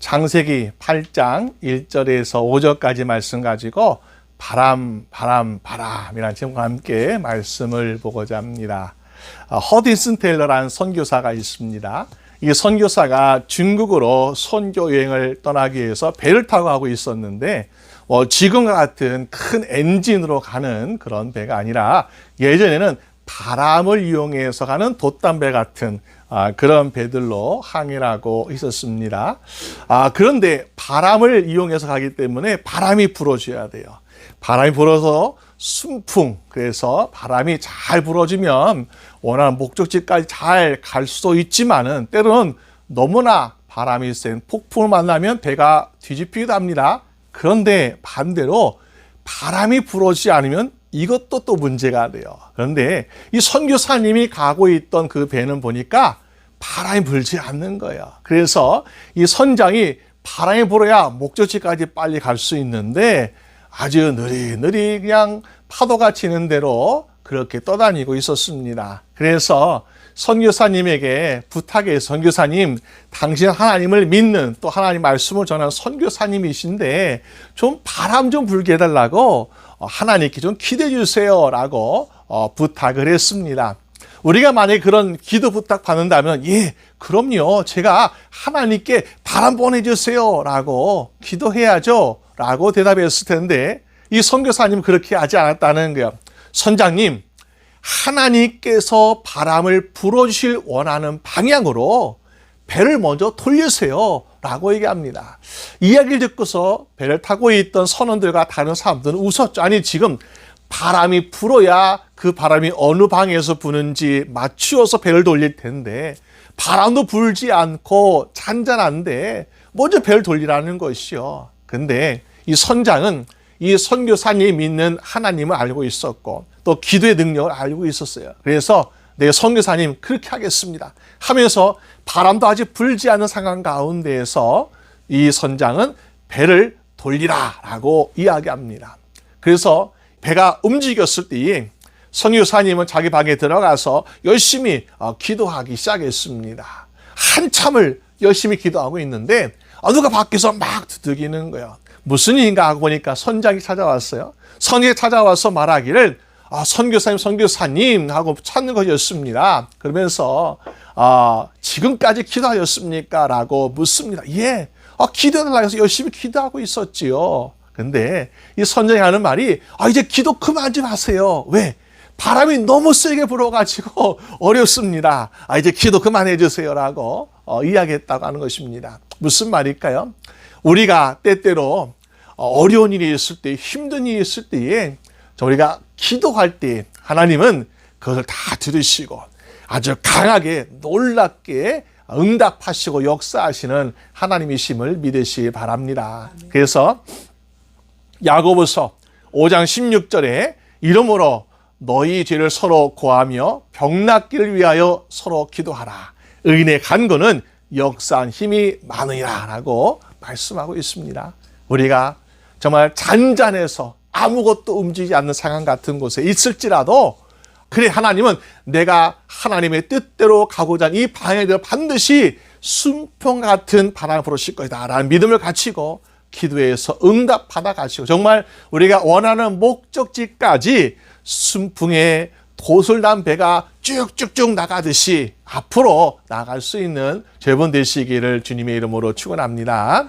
창세기 8장 1절에서 5절까지 말씀 가지고 바람이라는 제목과 함께 말씀을 보고자 합니다. 허딘슨 테일러라는 선교사가 있습니다. 이 선교사가 중국으로 선교 여행을 떠나기 위해서 배를 타고 가고 있었는데 지금과 같은 큰 엔진으로 가는 그런 배가 아니라 예전에는 바람을 이용해서 가는 돛담배 같은 그런 배들로 항해를 하고 있었습니다. 그런데 바람을 이용해서 가기 때문에 바람이 불어줘야 돼요. 바람이 불어서 순풍, 그래서 바람이 잘 불어주면 원하는 목적지까지 잘 갈 수도 있지만은 때로는 너무나 바람이 센 폭풍을 만나면 배가 뒤집히기도 합니다. 그런데 반대로 바람이 불어주지 않으면 이것도 또 문제가 돼요. 그런데 이 선교사님이 가고 있던 그 배는 보니까 바람이 불지 않는 거예요. 그래서 이 선장이 바람이 불어야 목적지까지 빨리 갈 수 있는데 아주 느리느리 그냥 파도가 치는 대로 그렇게 떠다니고 있었습니다. 그래서 선교사님에게 부탁해서 선교사님, 당신 하나님을 믿는 또 하나님 말씀을 전하는 선교사님이신데 좀 바람 좀 불게 해달라고 하나님께 좀 기도해 주세요 라고 부탁을 했습니다. 우리가 만약에 그런 기도 부탁 받는다면 예, 그럼요, 제가 하나님께 바람 보내주세요 라고 기도해야죠 라고 대답했을 텐데 이 선교사님은 그렇게 하지 않았다는 거예요. 선장님, 하나님께서 바람을 불어주실 원하는 방향으로 배를 먼저 돌리세요 라고 얘기합니다. 이야기를 듣고서 배를 타고 있던 선원들과 다른 사람들은 웃었죠. 아니, 지금 바람이 불어야 그 바람이 어느 방에서 부는지 맞추어서 배를 돌릴 텐데 바람도 불지 않고 잔잔한데 먼저 배를 돌리라는 것이요. 근데 이 선장은 이 선교사님이 믿는 하나님을 알고 있었고 또 기도의 능력을 알고 있었어요. 그래서 네, 선교사님 그렇게 하겠습니다 하면서 바람도 아직 불지 않은 상황 가운데에서 이 선장은 배를 돌리라 라고 이야기합니다. 그래서 배가 움직였을 때 선교사님은 자기 방에 들어가서 열심히 기도하기 시작했습니다. 한참을 열심히 기도하고 있는데 누가 밖에서 막 두들기는 거예요. 무슨 일인가 하고 보니까 선장이 찾아왔어요. 선장이 찾아와서 말하기를 선교사님 하고 찾는 것이었습니다. 그러면서 지금까지 기도하셨습니까? 라고 묻습니다. 예, 기도해달라고 해서 열심히 기도하고 있었지요. 근데 이 선장이 하는 말이 이제 기도 그만 좀 하세요. 왜? 바람이 너무 세게 불어가지고 어렵습니다. 이제 기도 그만해 주세요 라고 이야기했다고 하는 것입니다. 무슨 말일까요? 우리가 때때로 어려운 일이 있을 때, 힘든 일이 있을 때에 우리가 기도할 때 하나님은 그것을 다 들으시고 아주 강하게 놀랍게 응답하시고 역사하시는 하나님이심을 믿으시기 바랍니다. 그래서 야고보서 5장 16절에 이러므로 너희 죄를 서로 고하며 병낫기를 위하여 서로 기도하라. 의인의 간구는 역사한 힘이 많으리라 라고 말씀하고 있습니다. 우리가 정말 잔잔해서 아무것도 움직이지 않는 상황 같은 곳에 있을지라도 그래, 하나님은 내가 하나님의 뜻대로 가고자 하는 이 방향대로 반드시 순풍 같은 바람을 불으실 것이다 라는 믿음을 갖추고 기도해서 응답받아 가시고 정말 우리가 원하는 목적지까지 순풍에 돛을 단 배가 쭉쭉쭉 나가듯이 앞으로 나갈 수 있는 여러분 되시기를 주님의 이름으로 축원합니다.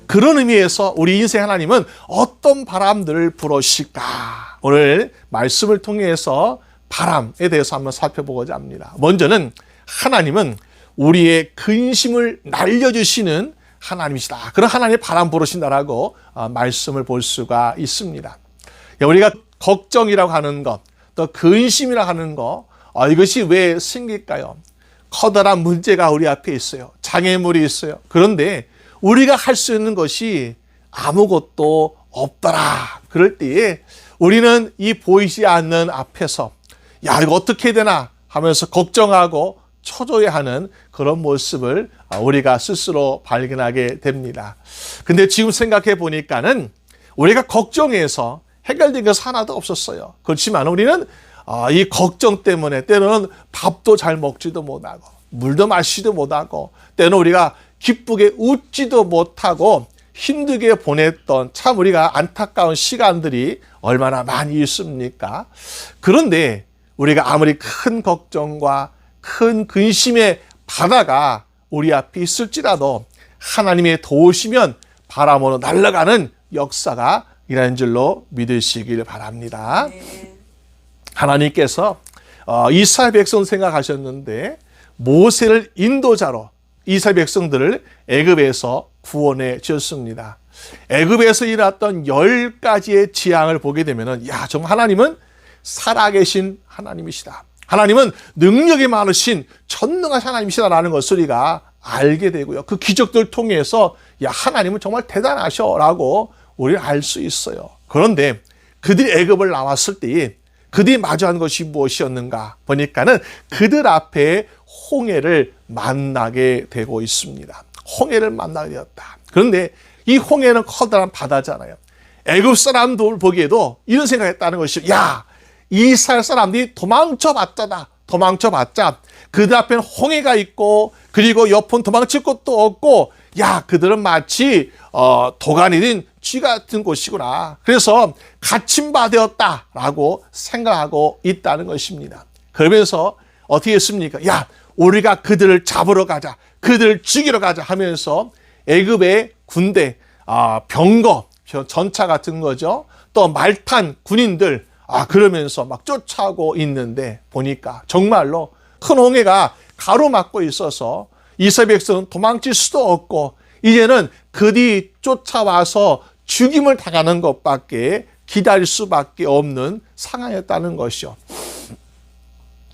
그런 의미에서 우리 인생 하나님은 어떤 바람들을 불어실까? 오늘 말씀을 통해서 바람에 대해서 한번 살펴보고자 합니다. 먼저는 하나님은 우리의 근심을 날려주시는 하나님이시다. 그런 하나님의 바람 부르신다라고 말씀을 볼 수가 있습니다. 우리가 걱정이라고 하는 것, 또 근심이라고 하는 것, 이것이 왜 생길까요? 커다란 문제가 우리 앞에 있어요. 장애물이 있어요. 그런데 우리가 할 수 있는 것이 아무것도 없더라. 그럴 때에 우리는 이 보이지 않는 앞에서 야, 이거 어떻게 되나 하면서 걱정하고 초조해 하는 그런 모습을 우리가 스스로 발견하게 됩니다. 근데 지금 생각해 보니까는 우리가 걱정해서 해결된 것은 하나도 없었어요. 그렇지만 우리는 이 걱정 때문에 때로는 밥도 잘 먹지도 못하고 물도 마시지도 못하고 때로는 우리가 기쁘게 웃지도 못하고 힘들게 보냈던 참 우리가 안타까운 시간들이 얼마나 많이 있습니까? 그런데 우리가 아무리 큰 걱정과 큰 근심의 바다가 우리 앞에 있을지라도 하나님의 도우시면 바람으로 날아가는 역사가 이라는 줄로 믿으시길 바랍니다. 하나님께서 이스라엘 백성 생각하셨는데 모세를 인도자로 이스라엘 백성들을 애굽에서 구원해 주셨습니다. 애굽에서 일어났던 10가지의 재앙을 보게 되면은 야, 정말 하나님은 살아계신 하나님이시다. 하나님은 능력이 많으신 전능하신 하나님이시다라는 것을 우리가 알게 되고요. 그 기적들을 통해서 야, 하나님은 정말 대단하셔라고 우리는 알 수 있어요. 그런데 그들이 애굽을 나왔을 때에 그들이 마주한 것이 무엇이었는가 보니까는 그들 앞에 홍해를 만나게 되고 있습니다. 홍해를 만나게 되었다. 그런데 이 홍해는 커다란 바다잖아요. 애굽 사람들 보기에도 이런 생각했다는 것이 야, 이스라엘 사람들이 도망쳐봤자 그들 앞에는 홍해가 있고 그리고 옆은 도망칠 곳도 없고 야, 그들은 마치 도가니 된 쥐 같은 곳이구나. 그래서 갇힌 바 되었다라고 생각하고 있다는 것입니다. 그러면서 어떻게 했습니까? 야, 우리가 그들을 잡으러 가자. 그들을 죽이러 가자 하면서 애굽의 군대, 병거, 전차 같은 거죠. 또 말탄 군인들, 그러면서 막 쫓아오고 있는데 보니까 정말로 큰 홍해가 가로막고 있어서 이스라엘 백성은 도망칠 수도 없고 이제는 그들이 쫓아와서 죽임을 당하는 것밖에 기다릴 수밖에 없는 상황이었다는 것이죠.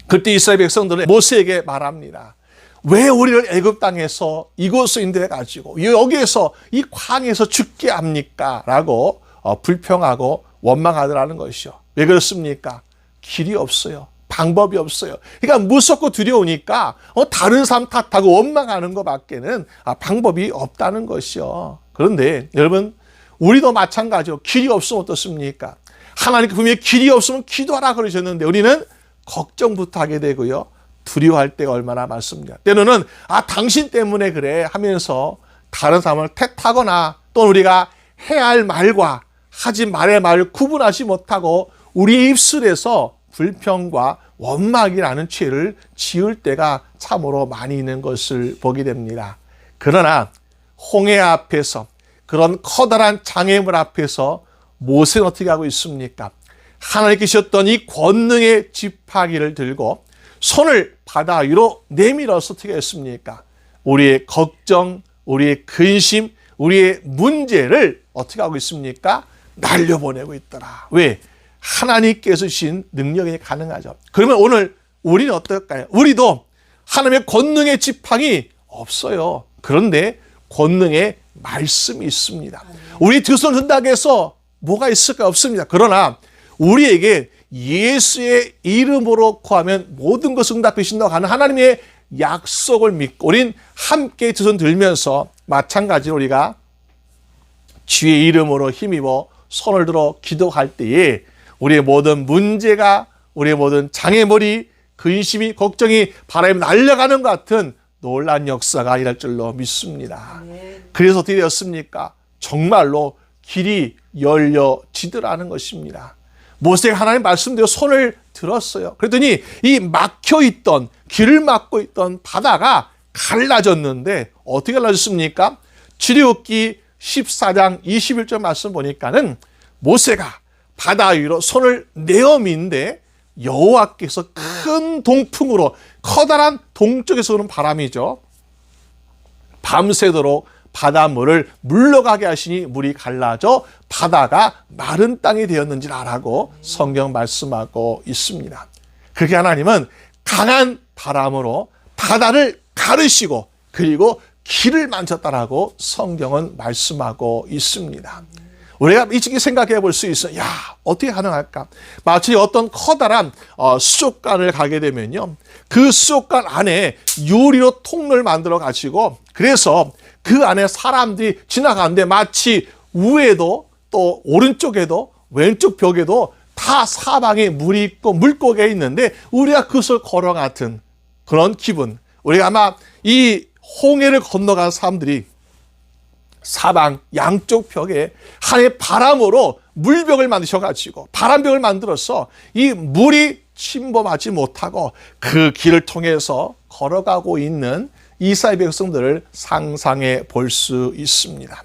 그때 이스라엘 백성들은 모세에게 말합니다. 왜 우리를 애굽 땅에서 이곳에 인도해 가지고 여기에서 이 광에서 죽게 합니까? 라고 불평하고 원망하더라는 것이죠. 왜 그렇습니까? 길이 없어요. 방법이 없어요. 그러니까 무섭고 두려우니까 다른 사람 탓하고 원망하는 것밖에는 방법이 없다는 것이요. 그런데 여러분, 우리도 마찬가지로 길이 없으면 어떻습니까? 하나님께 분명히 길이 없으면 기도하라 그러셨는데 우리는 걱정부터 하게 되고요. 두려워할 때가 얼마나 많습니다. 때로는 당신 때문에 그래 하면서 다른 사람을 탓하거나 또 우리가 해야 할 말과 하지 말아야 말 구분하지 못하고 우리 입술에서 불평과 원망이라는 죄를 지을 때가 참으로 많이 있는 것을 보게 됩니다. 그러나 홍해 앞에서 그런 커다란 장애물 앞에서 모세는 어떻게 하고 있습니까? 하나님께 주셨던 이 권능의 지팡이를 들고 손을 바다 위로 내밀어서 어떻게 했습니까? 우리의 걱정, 우리의 근심, 우리의 문제를 어떻게 하고 있습니까? 날려보내고 있더라. 왜? 하나님께서 주신 능력이 가능하죠. 그러면 오늘 우리는 어떨까요? 우리도 하나님의 권능의 지팡이 없어요. 그런데 권능의 말씀이 있습니다. 우리 두 손 든다고 해서 뭐가 있을까? 없습니다. 그러나 우리에게 예수의 이름으로 구하면 모든 것을 응답해 주신다고 하는 하나님의 약속을 믿고 우린 함께 두 손 들면서 마찬가지로 우리가 주의 이름으로 힘입어 손을 들어 기도할 때에 우리의 모든 문제가, 우리의 모든 장애물이, 근심이, 걱정이 바람에 날려가는 것 같은 놀라운 역사가 일어날 줄로 믿습니다. 그래서 어떻게 되었습니까? 정말로 길이 열려지더라는 것입니다. 모세가 하나님 말씀대로 손을 들었어요. 그랬더니 이 막혀있던, 길을 막고 있던 바다가 갈라졌는데 어떻게 갈라졌습니까? 출애굽기 14장 21절 말씀 보니까는 모세가 바다 위로 손을 내어민데 여호와께서 큰 동풍으로 커다란 동쪽에서 오는 바람이죠. 밤새도록 바닷물을 물러가게 하시니 물이 갈라져 바다가 마른 땅이 되었는지라라고 성경 말씀하고 있습니다. 그렇게 하나님은 강한 바람으로 바다를 가르시고 그리고 길을 만졌다라고 성경은 말씀하고 있습니다. 우리가 일찍이 생각해 볼 수 있어요. 야, 어떻게 가능할까? 마치 어떤 커다란 수족관을 가게 되면요. 그 수족관 안에 유리로 통로를 만들어 가지고 그래서 그 안에 사람들이 지나가는데 마치 위에도 또 오른쪽에도 왼쪽 벽에도 다 사방에 물이 있고 물고기가 있는데 우리가 그것을 걸어갔던 그런 기분. 우리가 아마 이 홍해를 건너간 사람들이 사방 양쪽 벽에 하나의 바람으로 물벽을 만드셔가지고 바람벽을 만들어서 이 물이 침범하지 못하고 그 길을 통해서 걸어가고 있는 이스라엘 백성들을 상상해 볼 수 있습니다.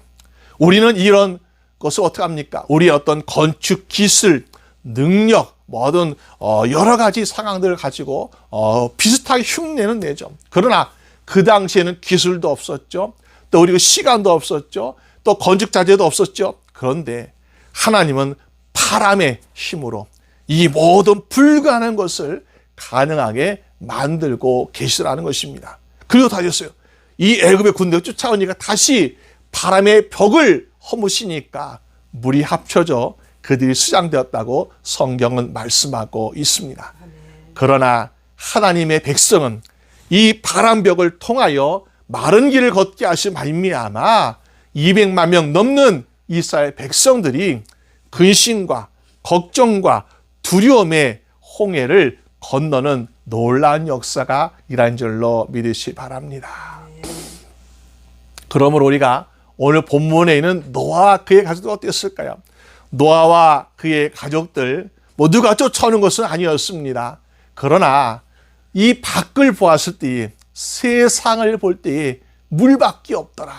우리는 이런 것을 어떻게 합니까? 우리의 어떤 건축 기술, 능력, 뭐든 여러 가지 상황들을 가지고 비슷하게 흉내는 내죠. 그러나 그 당시에는 기술도 없었죠. 또 그리고 시간도 없었죠. 또 건축 자재도 없었죠. 그런데 하나님은 바람의 힘으로 이 모든 불가능한 것을 가능하게 만들고 계시라는 것입니다. 그리고 다셨어요. 이 애굽의 군대가 쫓아오니까 다시 바람의 벽을 허무시니까 물이 합쳐져 그들이 수장되었다고 성경은 말씀하고 있습니다. 그러나 하나님의 백성은 이 바람벽을 통하여 마른 길을 걷게 하신 말미암아 200만 명 넘는 이스라엘 백성들이 근심과 걱정과 두려움의 홍해를 건너는 놀라운 역사가 일한 줄로 믿으시 바랍니다. 그러므로 우리가 오늘 본문에 있는 노아와 그의 가족들 어땠을까요? 노아와 그의 가족들 모두가 쫓아오는 것은 아니었습니다. 그러나 이 밖을 보았을 때 세상을 볼 때에 물밖에 없더라.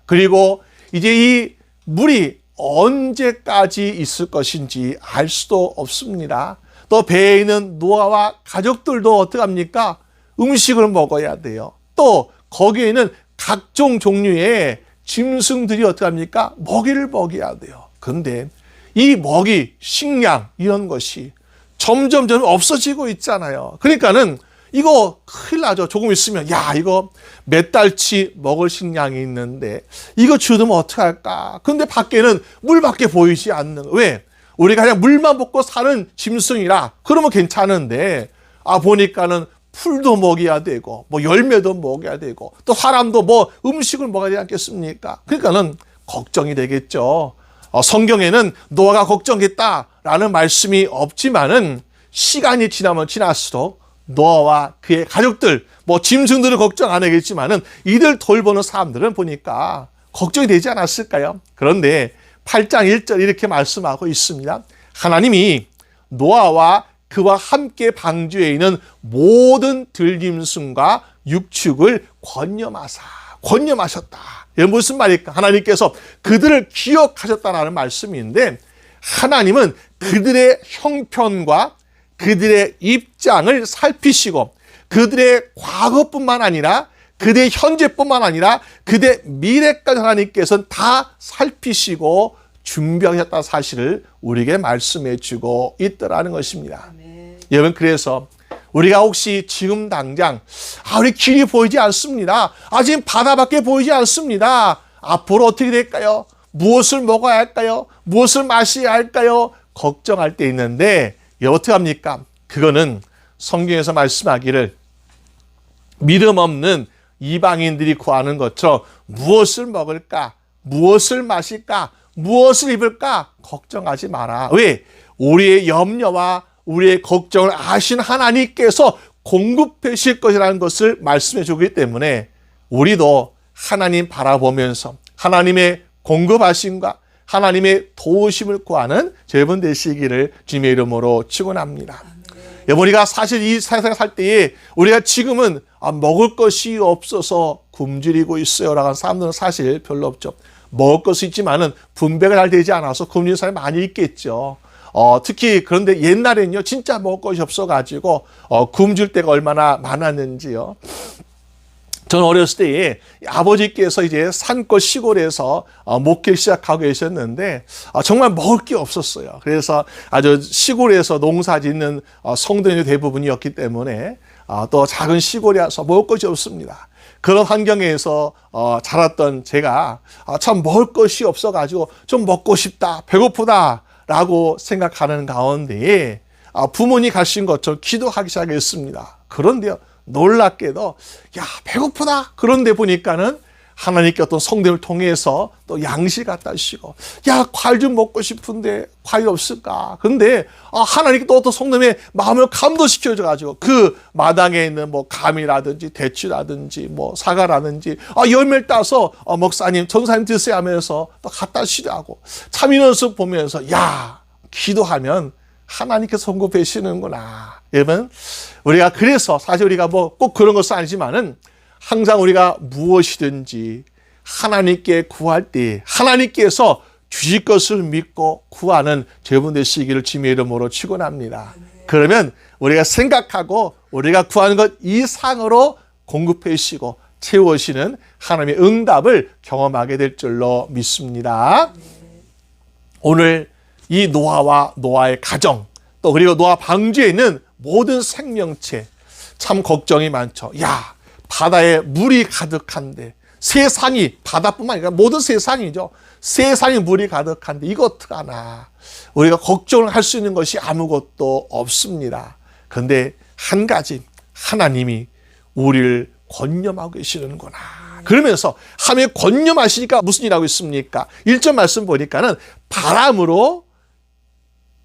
그리고 이제 이 물이 언제까지 있을 것인지 알 수도 없습니다. 또 배에 있는 노아와 가족들도 어떡합니까? 음식을 먹어야 돼요. 또 거기에는 각종 종류의 짐승들이 어떡합니까? 먹이를 먹여야 돼요. 그런데 이 먹이, 식량 이런 것이 점점 없어지고 있잖아요. 그러니까는 이거 큰일 나죠. 조금 있으면 야 이거 몇 달치 먹을 식량이 있는데 이거 주우면 어떡할까? 근데 밖에는 물밖에 보이지 않는. 왜? 우리가 그냥 물만 먹고 사는 짐승이라 그러면 괜찮은데 보니까는 풀도 먹여야 되고 뭐 열매도 먹여야 되고 또 사람도 뭐 음식을 먹어야 되지 않겠습니까? 그러니까는 걱정이 되겠죠. 성경에는 노아가 걱정했다라는 말씀이 없지만은 시간이 지나면 지날수록 노아와 그의 가족들, 뭐 짐승들을 걱정 안 하겠지만은 이들 돌보는 사람들은 보니까 걱정이 되지 않았을까요? 그런데 8장 1절 이렇게 말씀하고 있습니다. 하나님이 노아와 그와 함께 방주에 있는 모든 들짐승과 육축을 권념하셨다. 이게 무슨 말일까? 하나님께서 그들을 기억하셨다라는 말씀인데 하나님은 그들의 형편과 그들의 입장을 살피시고 그들의 과거뿐만 아니라 그들의 현재뿐만 아니라 그들의 미래까지 하나님께서는 다 살피시고 준비하셨다는 사실을 우리에게 말씀해 주고 있더라는 것입니다. 여러분 그래서 우리가 혹시 지금 당장 우리 길이 보이지 않습니다. 지금 바다밖에 보이지 않습니다. 앞으로 어떻게 될까요? 무엇을 먹어야 할까요? 무엇을 마셔야 할까요? 걱정할 때 있는데 어떻게 합니까? 그거는 성경에서 말씀하기를 믿음 없는 이방인들이 구하는 것처럼 무엇을 먹을까? 무엇을 마실까? 무엇을 입을까? 걱정하지 마라. 왜? 우리의 염려와 우리의 걱정을 아신 하나님께서 공급해 주실 것이라는 것을 말씀해 주기 때문에 우리도 하나님 바라보면서 하나님의 공급하심과 하나님의 도우심을 구하는 여러분 되시기를 주님의 이름으로 축원합니다. 우리가 사실 이 세상에 살 때에 우리가 지금은 먹을 것이 없어서 굶주리고 있어요 라는 사람들은 사실 별로 없죠. 먹을 것이 있지만은 분배가 잘 되지 않아서 굶주리는 사람이 많이 있겠죠. 특히 그런데 옛날에는요 진짜 먹을 것이 없어가지고 굶줄 때가 얼마나 많았는지요. 저는 어렸을 때에 아버지께서 이제 산골 시골에서 목회를 시작하고 계셨는데 정말 먹을 게 없었어요. 그래서 아주 시골에서 농사 짓는 성도들이 대부분이었기 때문에 또 작은 시골이라서 먹을 것이 없습니다. 그런 환경에서 자랐던 제가 참 먹을 것이 없어가지고 좀 먹고 싶다, 배고프다 라고 생각하는 가운데에 부모님 가신 것처럼 기도하기 시작했습니다. 그런데요 놀랍게도 배고프다 그런데 보니까는 하나님께 어떤 성도를 통해서 또 양식 갖다 주시고, 야, 과일 좀 먹고 싶은데 과일 없을까? 근데 하나님께 또 어떤 성도의 마음을 감도시켜줘가지고 그 마당에 있는 뭐 감이라든지 대추라든지 뭐 사과라든지 열매를 따서 목사님, 전사님 드세요 하면서 또 갖다 주시라고 참 이런 모습 보면서, 야, 기도하면 하나님께서 공급하시는구나. 여러분, 우리가 그래서 사실 우리가 뭐 꼭 그런 것은 아니지만은 항상 우리가 무엇이든지 하나님께 구할 때 하나님께서 주실 것을 믿고 구하는 여러분 되시기를 주님의 이름으로 축원합니다. 그러면 우리가 생각하고 우리가 구하는 것 이상으로 공급해 주시고 채우시는 하나님의 응답을 경험하게 될 줄로 믿습니다. 오늘 이 노아와 노아의 가정, 또 그리고 노아 방주에 있는 모든 생명체 참 걱정이 많죠. 야, 바다에 물이 가득한데, 세상이, 바다뿐만 아니라 모든 세상이죠. 세상에 물이 가득한데 이거 어떡하나. 우리가 걱정을 할 수 있는 것이 아무것도 없습니다. 그런데 한 가지, 하나님이 우리를 권념하고 계시는구나. 그러면서 하나님이 권념하시니까 무슨 일하고 있습니까? 1절 말씀 보니까는 바람으로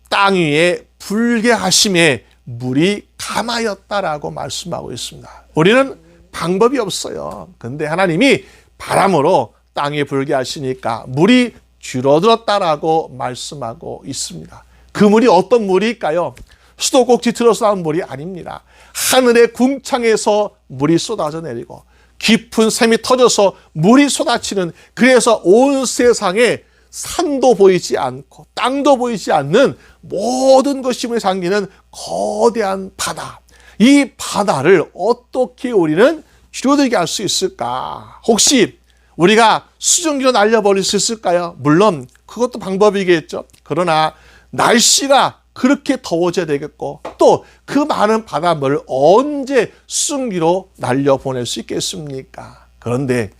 땅 위에 불게 하심에 물이 감하였다라고 말씀하고 있습니다. 우리는 방법이 없어요. 근데 하나님이 바람으로 땅에 불게 하시니까 물이 줄어들었다라고 말씀하고 있습니다. 그 물이 어떤 물일까요? 수도꼭지 틀어서 나온 물이 아닙니다. 하늘의 궁창에서 물이 쏟아져 내리고 깊은 샘이 터져서 물이 쏟아지는, 그래서 온 세상에 산도 보이지 않고 땅도 보이지 않는 모든 것이 물에 잠기는 거대한 바다. 이 바다를 어떻게 우리는 줄어들게 할 수 있을까? 혹시 우리가 수증기로 날려버릴 수 있을까요? 물론 그것도 방법이겠죠. 그러나 날씨가 그렇게 더워져야 되겠고, 또 그 많은 바닷물을 언제 수증기로 날려보낼 수 있겠습니까? 그런데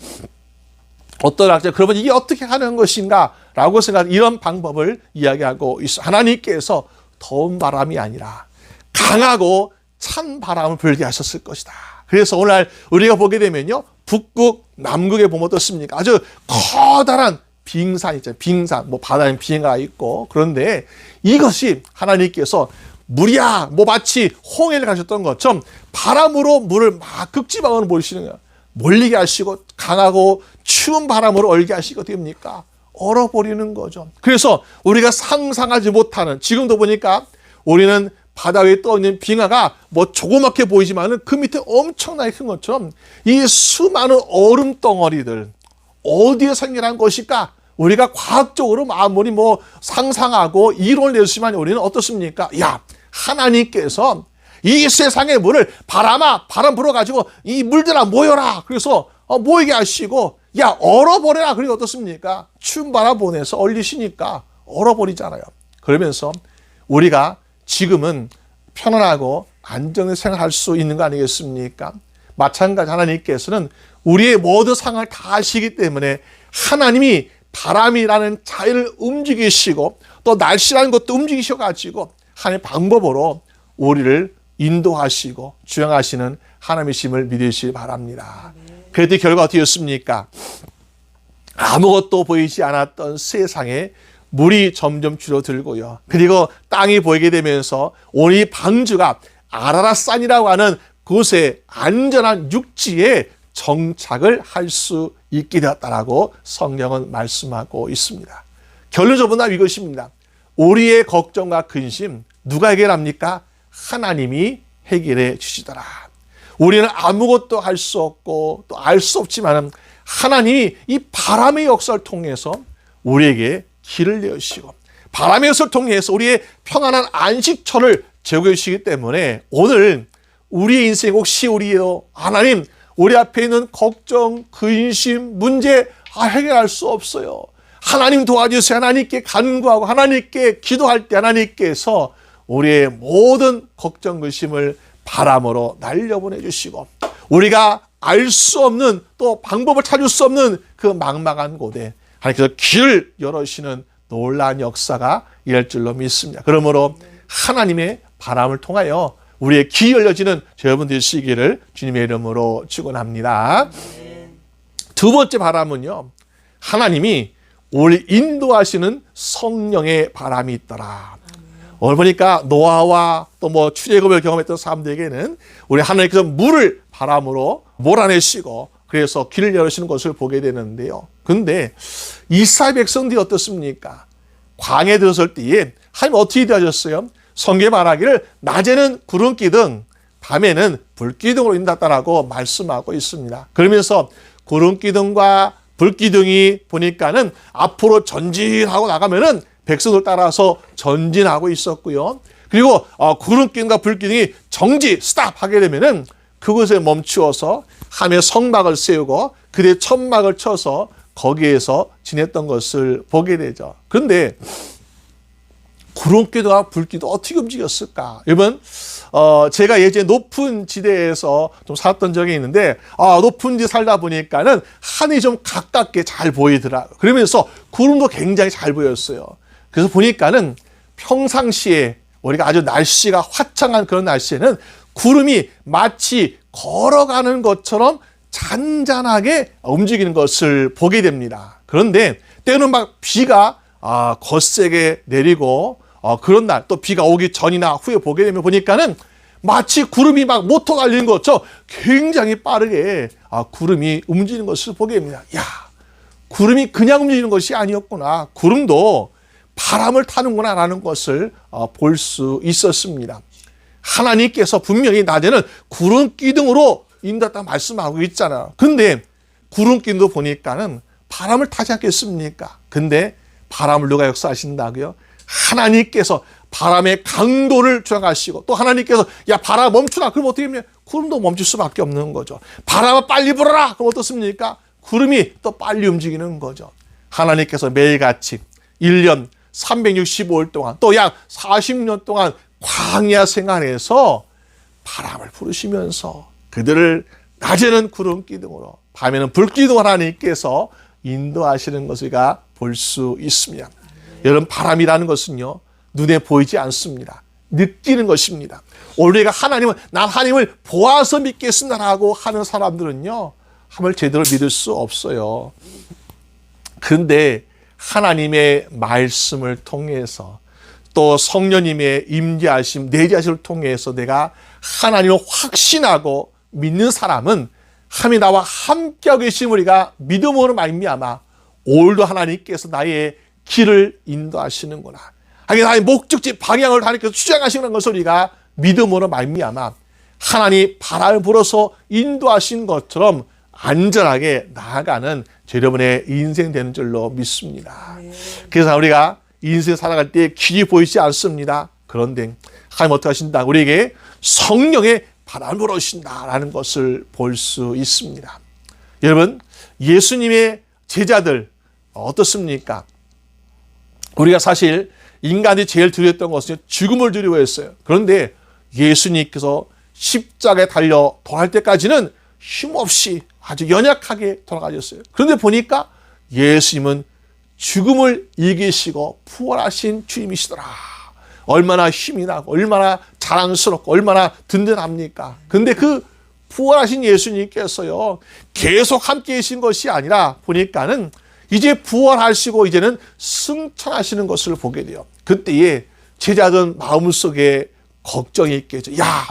어떤 학자, 그러면 이게 어떻게 하는 것인가? 라고 생각하는 이런 방법을 이야기하고 있어. 하나님께서 더운 바람이 아니라 강하고 찬 바람을 불게 하셨을 것이다. 그래서 오늘 우리가 보게 되면요, 북극, 남극에 보면 어떻습니까? 아주 커다란 빙산 있잖아요. 빙산, 뭐 바다에 빙하가 있고, 그런데 이것이 하나님께서 물이야, 뭐 마치 홍해를 가셨던 것처럼 바람으로 물을 막 극지방으로 몰시는 거예요. 몰리게 하시고 강하고 추운 바람으로 얼게 하시고 됩니까? 얼어버리는 거죠. 그래서 우리가 상상하지 못하는, 지금도 보니까 우리는 바다 위에 떠있는 빙하가 뭐 조그맣게 보이지만은 그 밑에 엄청나게 큰 것처럼 이 수많은 얼음 덩어리들 어디에 생겨난 것일까? 우리가 과학적으로 아무리 뭐 상상하고 이론을 내주시면 우리는 어떻습니까? 야, 하나님께서 이 세상의 물을 바람아, 바람 불어가지고 이 물들아 모여라. 그래서 모이게 하시고, 야, 얼어버려라. 그리고 어떻습니까? 추운 바람 보내서 얼리시니까 얼어버리잖아요. 그러면서 우리가 지금은 편안하고 안정을 생활할 수 있는 거 아니겠습니까? 마찬가지 하나님께서는 우리의 모든 상황을 다 아시기 때문에 하나님이 바람이라는 자연을 움직이시고 또 날씨라는 것도 움직이셔가지고 하나님의 방법으로 우리를 인도하시고 주행하시는 하나님이심을 믿으시기 바랍니다. 그랬더니 결과가 어떻게 였습니까? 아무것도 보이지 않았던 세상에 물이 점점 줄어들고요. 그리고 땅이 보이게 되면서 오늘 이 방주가 아라랏산이라고 하는 곳에 안전한 육지에 정착을 할 수 있게 되었다라고 성경은 말씀하고 있습니다. 결론적으로 이것입니다. 우리의 걱정과 근심 누가 해결합니까? 하나님이 해결해 주시더라. 우리는 아무것도 할 수 없고 또 알 수 없지만 하나님이 이 바람의 역사를 통해서 우리에게 길을 내주시고 바람의 역사를 통해서 우리의 평안한 안식처를 제공해 주시기 때문에 오늘 우리의 인생 혹시 우리의 하나님 우리 앞에 있는 걱정, 근심, 문제 해결할 수 없어요. 하나님 도와주세요. 하나님께 간구하고 하나님께 기도할 때 하나님께서 우리의 모든 걱정, 근심을 바람으로 날려보내 주시고 우리가 알 수 없는 또 방법을 찾을 수 없는 그 막막한 곳에 하나님께서 길을 열어주시는 놀라운 역사가 일어날 줄로 믿습니다. 그러므로 하나님의 바람을 통하여 우리의 길이 열려지는 여러분 되시기를 주님의 이름으로 축원합니다. 두 번째 바람은요, 하나님이 우리 인도하시는 성령의 바람이 있더라. 오늘 보니까 노아와 또 뭐 출애굽을 경험했던 사람들에게는 우리 하나님께서 물을 바람으로 몰아내시고 그래서 길을 열으시는 것을 보게 되는데요. 근데 이스라엘 백성들이 어떻습니까? 광야에 들어설 때에 하나님 어떻게 대하셨어요? 성경에 말하기를 낮에는 구름 기둥, 밤에는 불 기둥으로 인도했다라고 말씀하고 있습니다. 그러면서 구름 기둥과 불 기둥이 보니까는 앞으로 전진하고 나가면은 백성들 따라서 전진하고 있었고요. 그리고 구름 기둥과 불 기둥이 정지, 스탑 하게 되면은 그곳에 멈추어서 하나님의 성막을 세우고 그의 천막을 쳐서 거기에서 지냈던 것을 보게 되죠. 그런데 구름기둥과 불기둥 어떻게 움직였을까? 여러분, 제가 예전에 높은 지대에서 좀 살았던 적이 있는데, 높은 데 살다 보니까는 하늘이 좀 가깝게 잘 보이더라. 그러면서 구름도 굉장히 잘 보였어요. 그래서 보니까는 평상시에 우리가 아주 날씨가 화창한 그런 날씨에는 구름이 마치 걸어가는 것처럼 잔잔하게 움직이는 것을 보게 됩니다. 그런데 때로는 막 비가 거세게 내리고 그런 날 또 비가 오기 전이나 후에 보게 되면 보니까는 마치 구름이 막 모터 달리는 것처럼 굉장히 빠르게 구름이 움직이는 것을 보게 됩니다. 야, 구름이 그냥 움직이는 것이 아니었구나. 구름도 바람을 타는구나 라는 것을 볼 수 있었습니다. 하나님께서 분명히 낮에는 구름 기둥으로 인도했다 말씀하고 있잖아요. 근데 구름 기둥도 보니까는 바람을 타지 않겠습니까? 근데 바람을 누가 역사하신다고요? 하나님께서 바람의 강도를 조정하시고 또 하나님께서 야 바람 멈추라. 그럼 어떻게 하면 구름도 멈출 수밖에 없는 거죠. 바람아 빨리 불어라. 그럼 어떻습니까? 구름이 또 빨리 움직이는 거죠. 하나님께서 매일같이 1년 365일 동안 또 약 40년 동안 광야 생활에서 바람을 부르시면서 그들을 낮에는 구름 기둥으로 밤에는 불 기둥으로 하나님께서 인도하시는 것을 볼 수 있습니다. 여러분, 바람이라는 것은요 눈에 보이지 않습니다. 느끼는 것입니다. 우리가 난 하나님을 보아서 믿겠습니다라고 하는 사람들은요 하나님을 제대로 믿을 수 없어요. 그런데 하나님의 말씀을 통해서 또 성령님의 임재하심, 내재하심을 통해서 내가 하나님을 확신하고 믿는 사람은 하나님이 나와 함께하고 계신 우리가 믿음으로 말미암아 오늘도 하나님께서 나의 길을 인도하시는구나. 나의 목적지 방향을 하나님께서 주장하시는 것을 우리가 믿음으로 말미암아 하나님 바람을 불어서 인도하신 것처럼 안전하게 나아가는 여러분의 인생 되는 줄로 믿습니다. 그래서 우리가 인생 살아갈 때 길이 보이지 않습니다. 그런데 하나님 어떻게 하신다? 우리에게 성령의 바람을 불어오신다라는 것을 볼 수 있습니다. 여러분, 예수님의 제자들 어떻습니까? 우리가 사실 인간이 제일 두려웠던 것은 죽음을 두려워했어요. 그런데 예수님께서 십자가에 달려 돌아갈 때까지는 힘없이 아주 연약하게 돌아가셨어요. 그런데 보니까 예수님은 죽음을 이기시고 부활하신 주님이시더라. 얼마나 힘이 나고 얼마나 자랑스럽고 얼마나 든든합니까? 근데 그 부활하신 예수님께서요 계속 함께 계신 것이 아니라 보니까는 이제 부활하시고 이제는 승천하시는 것을 보게 돼요. 그때에 제자들 마음속에 걱정이 있겠죠. 야,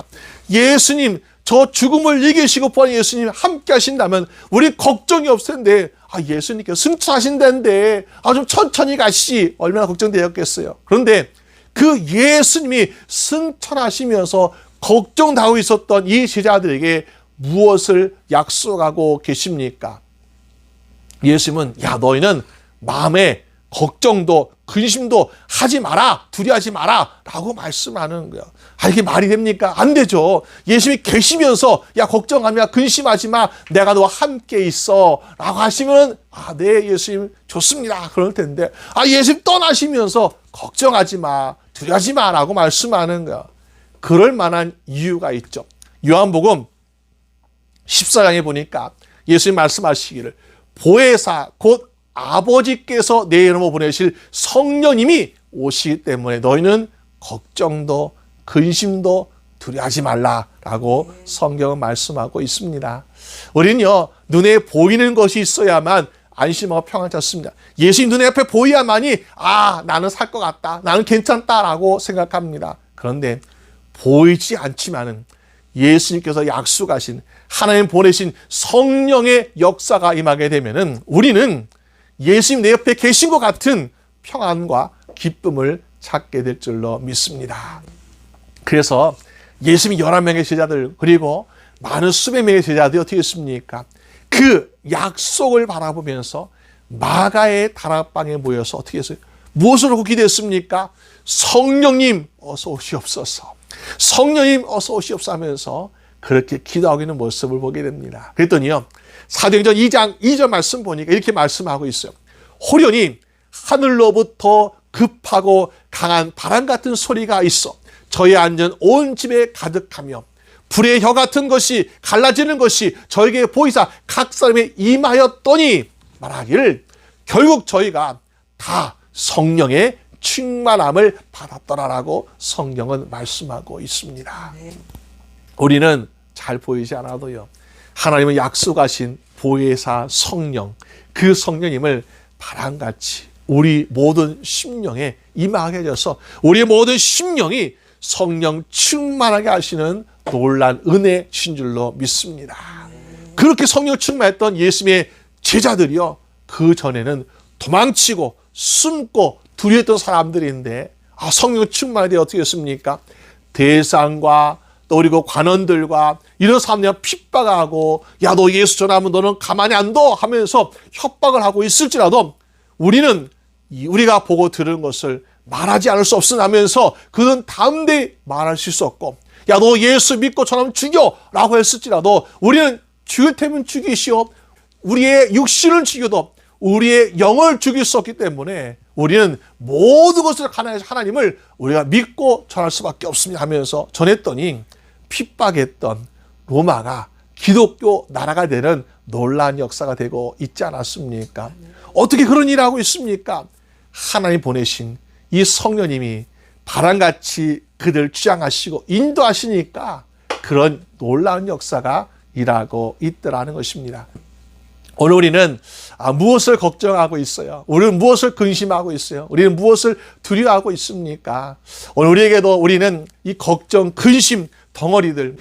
예수님 저 죽음을 이기시고 부활한 예수님 함께 하신다면 우리 걱정이 없을 텐데 예수님께서 승천하신다는데 좀 천천히 가시지 얼마나 걱정되었겠어요. 그런데 그 예수님이 승천하시면서 걱정하고 있었던 이 제자들에게 무엇을 약속하고 계십니까? 예수님은 너희는 마음에 걱정도 근심도 하지 마라, 두려워하지 마라 라고 말씀하는 거예요. 이게 말이 됩니까? 안 되죠. 예수님이 계시면서 걱정하지 근심하지 마, 내가 너와 함께 있어 라고 하시면 네 예수님 좋습니다 그럴 텐데 예수님 떠나시면서 걱정하지 마, 두려워하지 마 라고 말씀하는 거예요. 그럴 만한 이유가 있죠. 요한복음 14장에 보니까 예수님 말씀하시기를 보혜사 곧 아버지께서 내 이름으로 보내실 성령님이 오시기 때문에 너희는 걱정도 근심도 두려워하지 말라라고 성경은 말씀하고 있습니다. 우리는요, 눈에 보이는 것이 있어야만 안심하고 평안 찾습니다. 예수님 눈에 앞에 보여야만이 나는 살 것 같다, 나는 괜찮다라고 생각합니다. 그런데 보이지 않지만은 예수님께서 약속하신 하나님 보내신 성령의 역사가 임하게 되면은 우리는 예수님 내 옆에 계신 것 같은 평안과 기쁨을 찾게 될 줄로 믿습니다. 그래서 예수님이 11명의 제자들 그리고 많은 수백 명의 제자들이 어떻게 했습니까? 그 약속을 바라보면서 마가의 다락방에 모여서 어떻게 했어요? 무엇으로 기도했습니까? 성령님 어서 오시옵소서, 성령님 어서 오시옵소서 하면서 그렇게 기도하고 있는 모습을 보게 됩니다. 그랬더니요, 사도행전 2장 2절 말씀 보니까 이렇게 말씀하고 있어요. 호련히 하늘로부터 급하고 강한 바람 같은 소리가 있어 저희 앉은 온 집에 가득하며 불의 혀 같은 것이 갈라지는 것이 저에게 보이사 각 사람에 임하였더니 말하기를 결국 저희가 다 성령의 충만함을 받았더라라고 성경은 말씀하고 있습니다. 우리는 잘 보이지 않아도요, 하나님은 약속하신 보혜사 성령, 그 성령님을 바람같이 우리 모든 심령에 임하게 해줘서 우리의 모든 심령이 성령 충만하게 하시는 놀란 은혜 주신 줄로 믿습니다. 그렇게 성령 충만했던 예수님의 제자들이요, 그 전에는 도망치고 숨고 두려웠던 사람들인데 성령 충만할 때 어떻게 했습니까? 대상과 또 그리고 관원들과 이런 사람들이 핍박하고 야 너 예수 전하면 너는 가만히 안 둬 하면서 협박을 하고 있을지라도 우리는 우리가 보고 들은 것을 말하지 않을 수 없으면서 그는 담대히 말할 수 있었고 야 너 예수 믿고 전하면 죽여 라고 했을지라도 우리는 죽일 테면 죽이시오, 우리의 육신을 죽여도 우리의 영을 죽일 수 없기 때문에 우리는 모든 것을 하나님을 우리가 믿고 전할 수밖에 없습니다 하면서 전했더니 핍박했던 로마가 기독교 나라가 되는 놀라운 역사가 되고 있지 않았습니까? 어떻게 그런 일을 하고 있습니까? 하나님 보내신 이 성령님이 바람같이 그들 주장하시고 인도하시니까 그런 놀라운 역사가 일하고 있더라는 것입니다. 오늘 우리는 무엇을 걱정하고 있어요? 우리는 무엇을 근심하고 있어요? 우리는 무엇을 두려워하고 있습니까? 오늘 우리에게도 우리는 이 걱정, 근심, 덩어리들,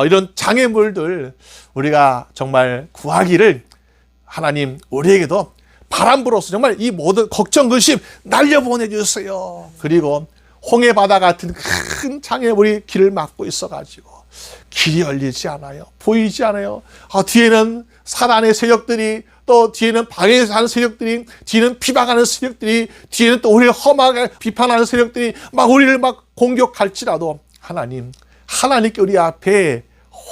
이런 장애물들 우리가 정말 구하기를 하나님 우리에게도 바람 불어서 정말 이 모든 걱정, 근심 날려보내주세요. 그리고 홍해바다 같은 큰 장애물이 길을 막고 있어가지고 길이 열리지 않아요. 보이지 않아요. 뒤에는 사단의 세력들이, 또 뒤에는 방해하는 하는 세력들이, 뒤에는 비방하는 세력들이, 뒤에는 또 우리를 험하게 비판하는 세력들이 막 우리를 막 공격할지라도 하나님께 우리 앞에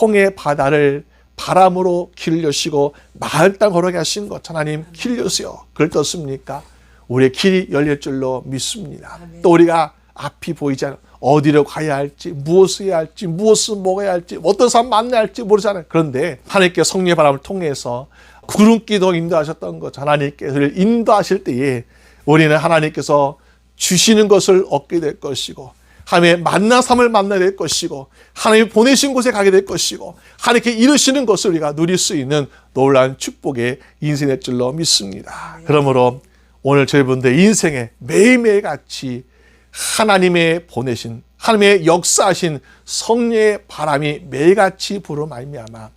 홍해 바다를 바람으로 길을 여시고 마을 땅 걸어가게 하신 것, 하나님 길 여세요. 그걸 떴습니까? 우리의 길이 열릴 줄로 믿습니다. 또 우리가 앞이 보이지 않아요. 어디로 가야 할지, 무엇을 해야 할지, 무엇을 먹어야 할지, 어떤 사람 만나야 할지 모르잖아요. 그런데 하나님께 성령의 바람을 통해서 구름기도 인도하셨던 것, 하나님께서 인도하실 때에 우리는 하나님께서 주시는 것을 얻게 될 것이고 하나님의 만난 삶을 만나게 될 것이고 하나님이 보내신 곳에 가게 될 것이고 하나님께 이루시는 것을 우리가 누릴 수 있는 놀라운 축복의 인생이 될 줄로 믿습니다. 그러므로 오늘 저희분들 인생에 매일매일 같이 하나님의 보내신, 하나님의 역사하신 성령의 바람이 매일같이 불어 말미암아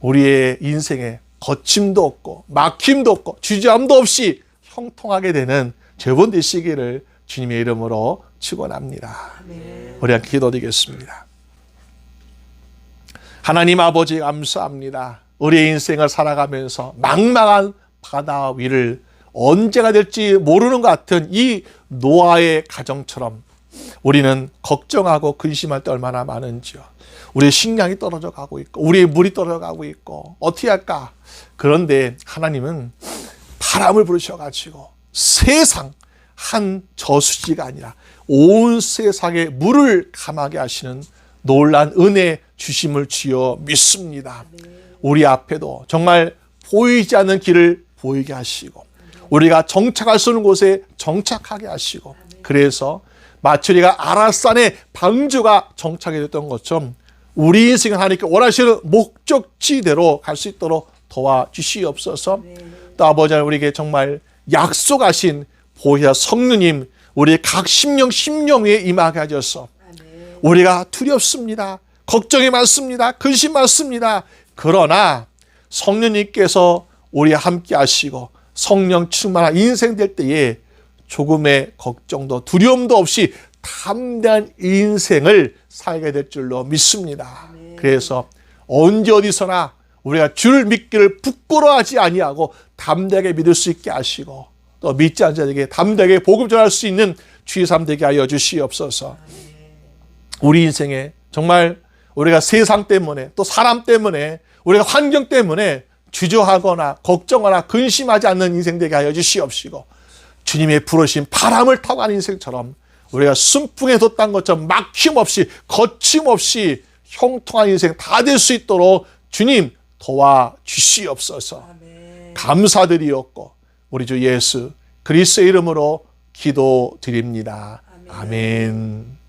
우리의 인생에 거침도 없고 막힘도 없고 주저함도 없이 형통하게 되는 저번 되시기를 주님의 이름으로 축원합니다. 우리 함께 기도드리겠습니다. 하나님 아버지 감사합니다. 우리의 인생을 살아가면서 망망한 바다 위를 언제가 될지 모르는 것 같은 이 노아의 가정처럼 우리는 걱정하고 근심할 때 얼마나 많은지요. 우리의 식량이 떨어져 가고 있고 우리의 물이 떨어져 가고 있고 어떻게 할까? 그런데 하나님은 바람을 부르셔가지고 세상 한 저수지가 아니라 온 세상에 물을 감하게 하시는 놀란 은혜 주심을 주여 믿습니다. 우리 앞에도 정말 보이지 않는 길을 보이게 하시고 우리가 정착할 수 있는 곳에 정착하게 하시고 그래서 마치 우리가 아라산의 방주가 정착이 됐던 것처럼 우리 인생은 하나님께 원하시는 목적지대로 갈 수 있도록 도와주시옵소서. 또 아버지 하나님 우리에게 정말 약속하신 보혜사 성령님 우리 각 심령 위에 임하게 하셔서 우리가 두렵습니다. 걱정이 많습니다. 근심 많습니다. 그러나 성령님께서 우리와 함께 하시고 성령 충만한 인생 될 때에 조금의 걱정도 두려움도 없이 담대한 인생을 살게 될 줄로 믿습니다. 그래서 언제 어디서나 우리가 주를 믿기를 부끄러워하지 아니하고 담대하게 믿을 수 있게 하시고 또 믿지 않는 자에게 담대하게 복음 전할 수 있는 주의 삶 되게 하여 주시옵소서. 우리 인생에 정말 우리가 세상 때문에 또 사람 때문에 우리가 환경 때문에 주저하거나 걱정하거나 근심하지 않는 인생 되게 하여 주시옵시고 주님의 부르신 바람을 타고 가는 인생처럼 우리가 순풍에 돛단 것처럼 막힘없이 거침없이 형통한 인생 다 될 수 있도록 주님 도와주시옵소서. 감사드리옵고 우리 주 예수 그리스도의 이름으로 기도드립니다. 아멘.